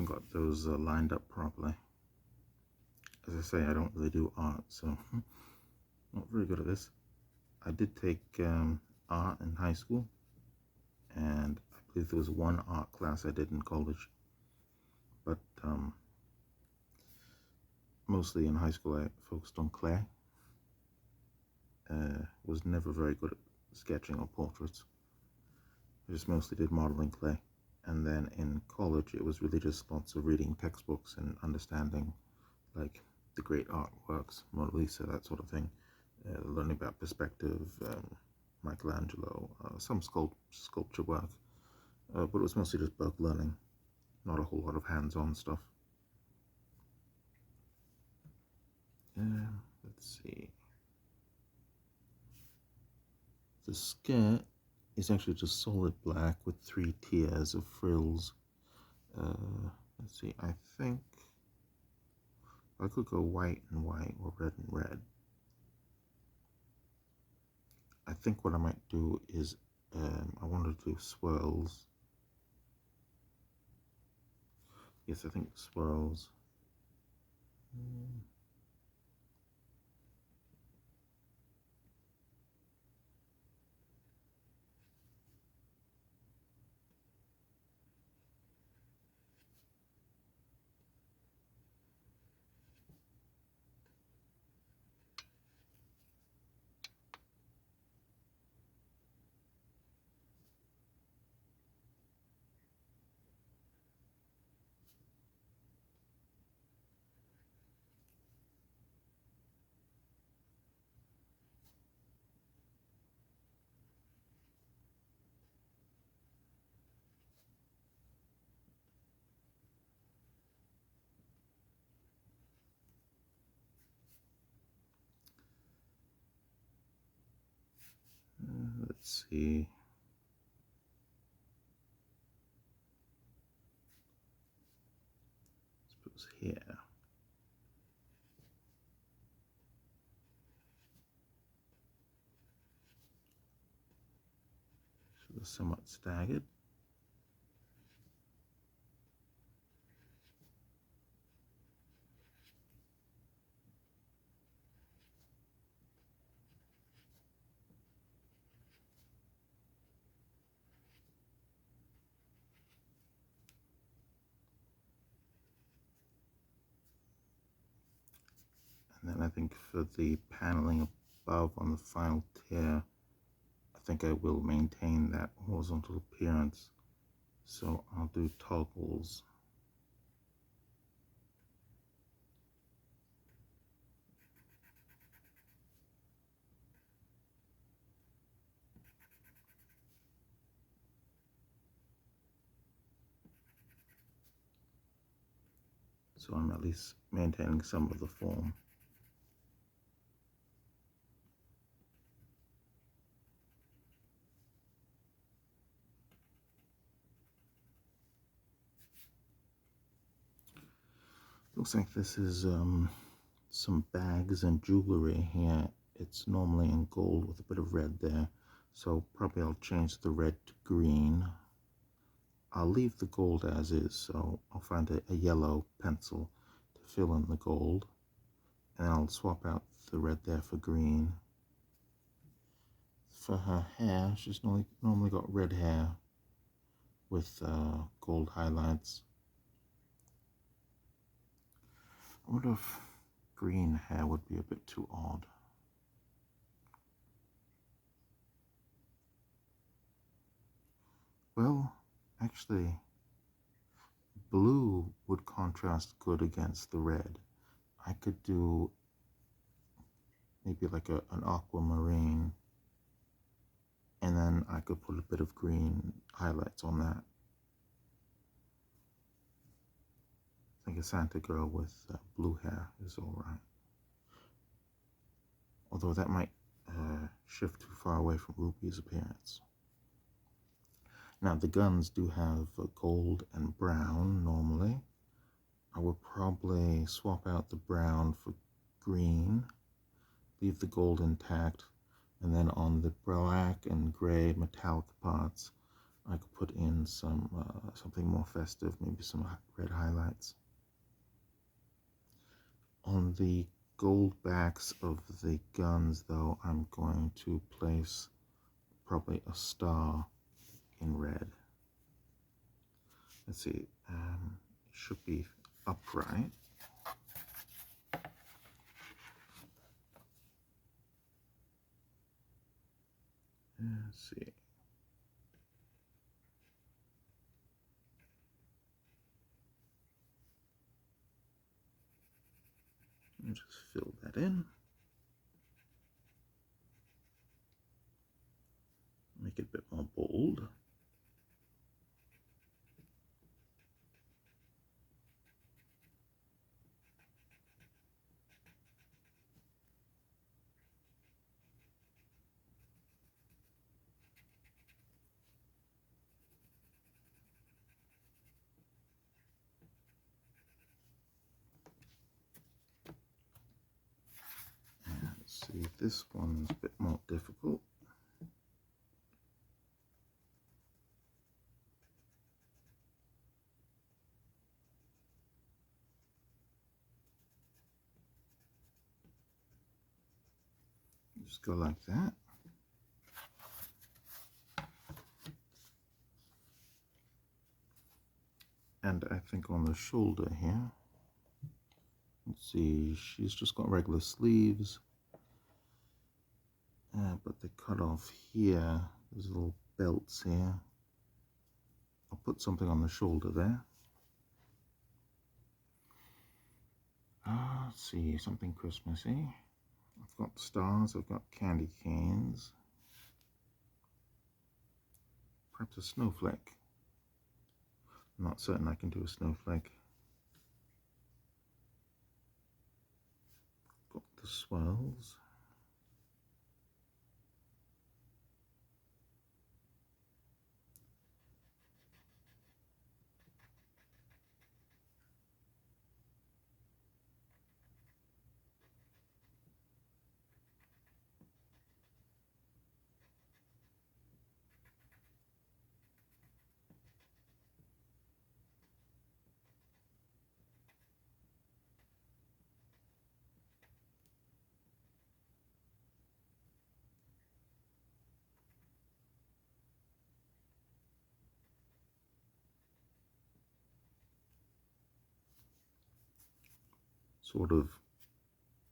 haven't got those lined up properly. As I say, I don't really do art, so not very good at this. I did take art in high school, and I believe there was one art class I did in college, but mostly in high school I focused on clay. Was never very good at sketching or portraits. I just mostly did modeling clay. And then in college it was really just lots of reading textbooks and understanding like the great artworks, Mona Lisa, that sort of thing. Learning about perspective, Michelangelo, some sculpture work, but it was mostly just book learning, not a whole lot of hands-on stuff. Let's see. The skirt is actually just solid black with 3 tiers of frills. Let's see, I think I could go white and white or red and red. I think what I might do is I want to do swirls. Yes, I think swirls. Let's see. Suppose here. So they're somewhat staggered. And then I think for the paneling above on the final tier, I think I will maintain that horizontal appearance. So I'll do toggles. So I'm at least maintaining some of the form. Looks like this is some bags and jewelry here. It's normally in gold with a bit of red there, so probably I'll change the red to green. I'll leave the gold as is, so I'll find a yellow pencil to fill in the gold, and I'll swap out the red there for green. For her hair, she's normally got red hair with gold highlights. I wonder if green hair would be a bit too odd. Well, actually, blue would contrast good against the red. I could do maybe like an aquamarine, and then I could put a bit of green highlights on that. I think a Santa girl with blue hair is alright. Although that might shift too far away from Ruby's appearance. Now the guns do have gold and brown normally. I would probably swap out the brown for green, leave the gold intact, and then on the black and gray metallic parts, I could put in some something more festive, maybe some red highlights. On the gold backs of the guns, though, I'm going to place probably a star in red. Let's see, it should be upright. Let's see. Just fill that in. Make it a bit more bold. Let's see, this one's a bit more difficult. Just go like that. And I think on the shoulder here, let's see, she's just got regular sleeves, but they cut off here. There's little belts here. I'll put something on the shoulder there. Let's see, something Christmassy. I've got stars, I've got candy canes. Perhaps a snowflake. I'm not certain I can do a snowflake. Got the swirls. Sort of,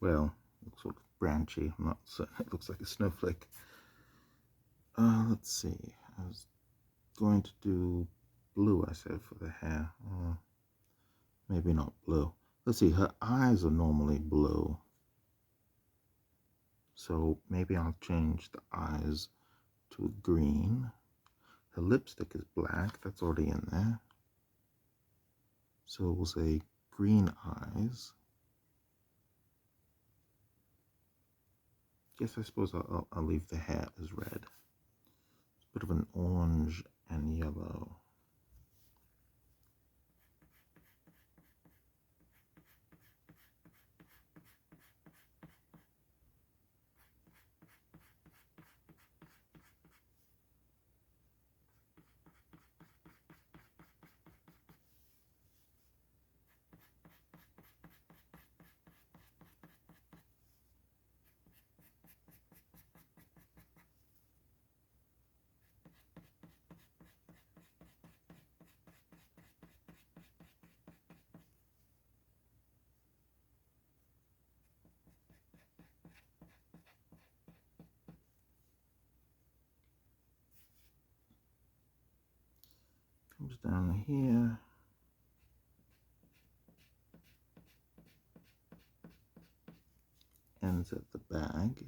well, looks sort of branchy. I'm not certain. It looks like a snowflake. Let's see. I was going to do blue, I said, for the hair. Maybe not blue. Let's see. Her eyes are normally blue. So maybe I'll change the eyes to a green. Her lipstick is black. That's already in there. So we'll say green eyes. Yes, I suppose I'll leave the hair as red. It's a bit of an orange and yellow. Comes down here. Ends at the bag.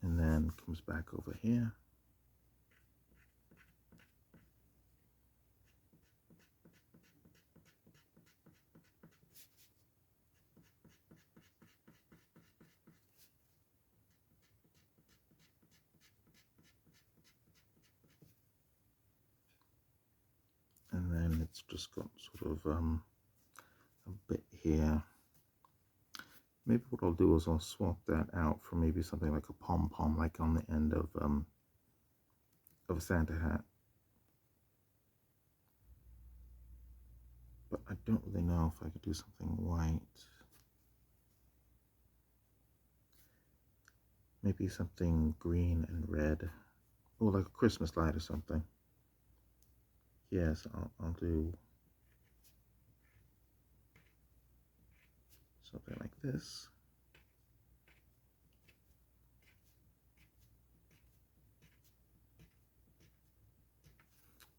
And then comes back over here. And then it's just got sort of a bit here. Maybe what I'll do is I'll swap that out for maybe something like a pom-pom, like on the end of of a Santa hat. But I don't really know if I could do something white. Maybe something green and red. Oh, like a Christmas light or something. Yes, I'll do something like this.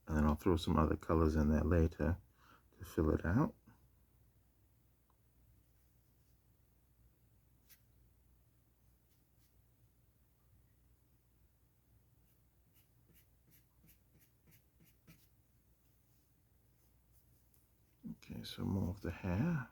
And then I'll throw some other colors in there later to fill it out. Okay, so more of the hair.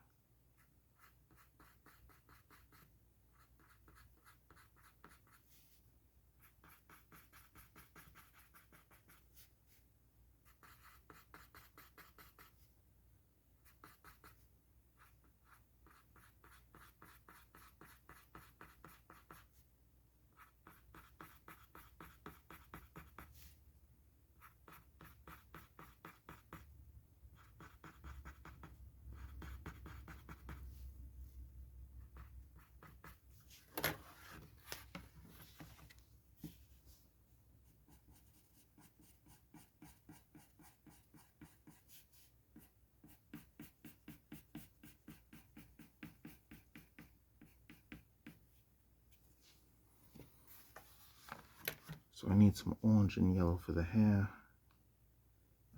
So I need some orange and yellow for the hair.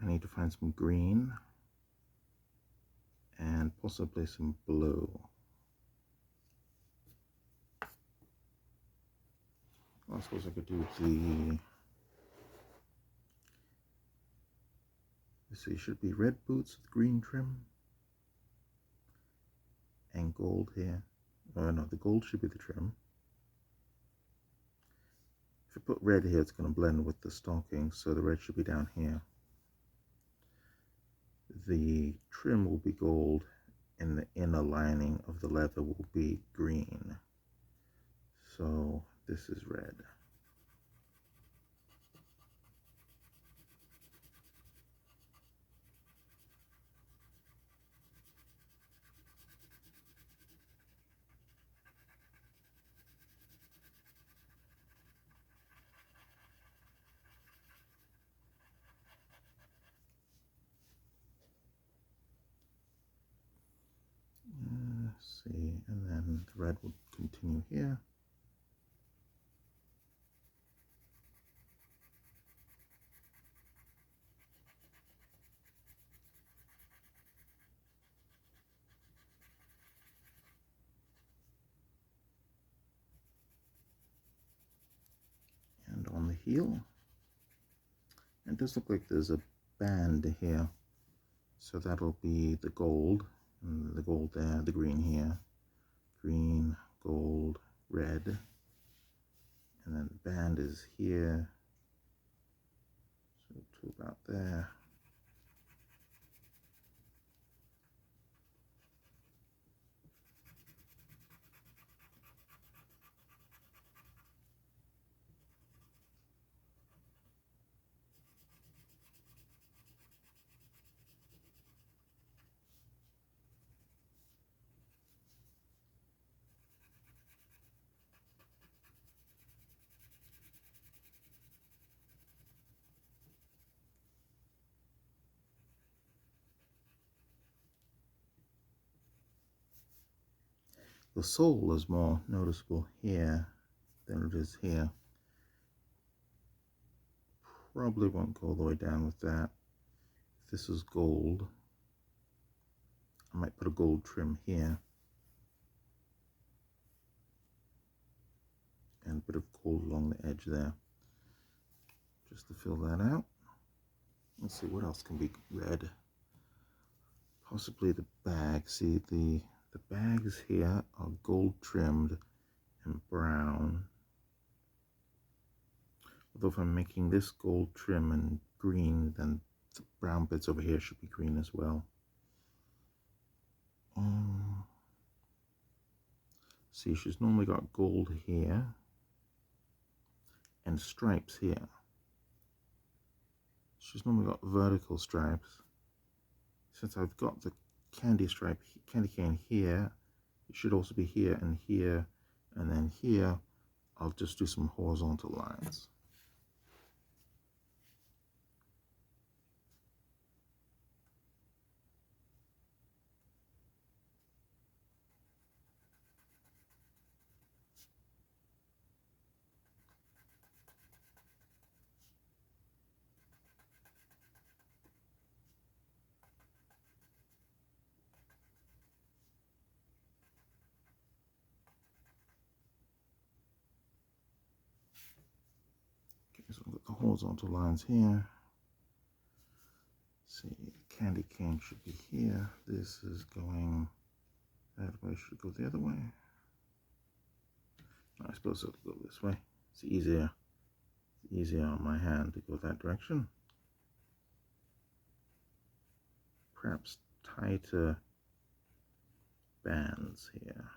I need to find some green and possibly some blue. I suppose I could do let's see, should be red boots with green trim and gold here. Oh no, the gold should be the trim. If I put red here, it's going to blend with the stocking, so the red should be down here. The trim will be gold, and the inner lining of the leather will be green. So this is red. Let's see, and then the red will continue here. And on the heel, it does look like there's a band here, so that'll be the gold, and the gold there, the green here, green, gold, red, and then the band is here, so to about there. The sole is more noticeable here than it is here. Probably won't go all the way down with that. If this is gold, I might put a gold trim here and a bit of gold along the edge there, just to fill that out. Let's see, what else can be red? Possibly the bag. See, the bags here are gold trimmed and brown. Although if I'm making this gold trim and green, then the brown bits over here should be green as well. See, she's normally got gold here and stripes here. She's normally got vertical stripes. Since I've got the candy cane here, it should also be here, and then here. I'll just do some horizontal lines. So I've got the horizontal lines here. Let's see, the candy cane should be here. This is going that way, should go the other way. I suppose it'll go this way. It's easier on my hand to go that direction. Perhaps tighter bands here.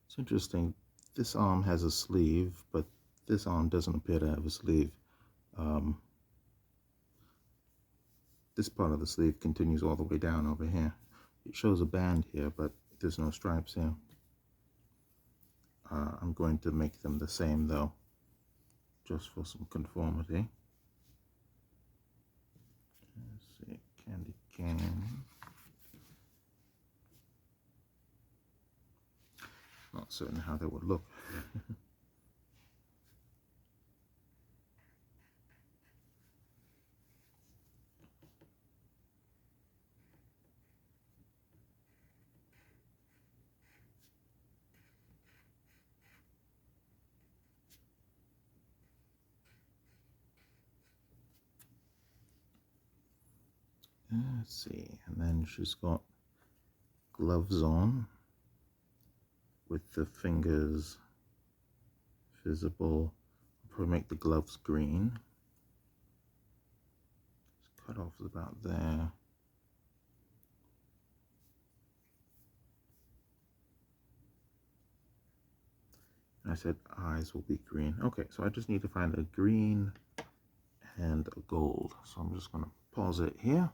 It's interesting, this arm has a sleeve, but this arm doesn't appear to have a sleeve. This part of the sleeve continues all the way down over here. It shows a band here, but there's no stripes here. I'm going to make them the same though, just for some conformity. Let's see, candy cane. Not certain how they would look. Let's see, and then she's got gloves on with the fingers visible. I'll probably make the gloves green. Just cut off about there. And I said eyes will be green. Okay, so I just need to find a green and a gold. So I'm just going to pause it here.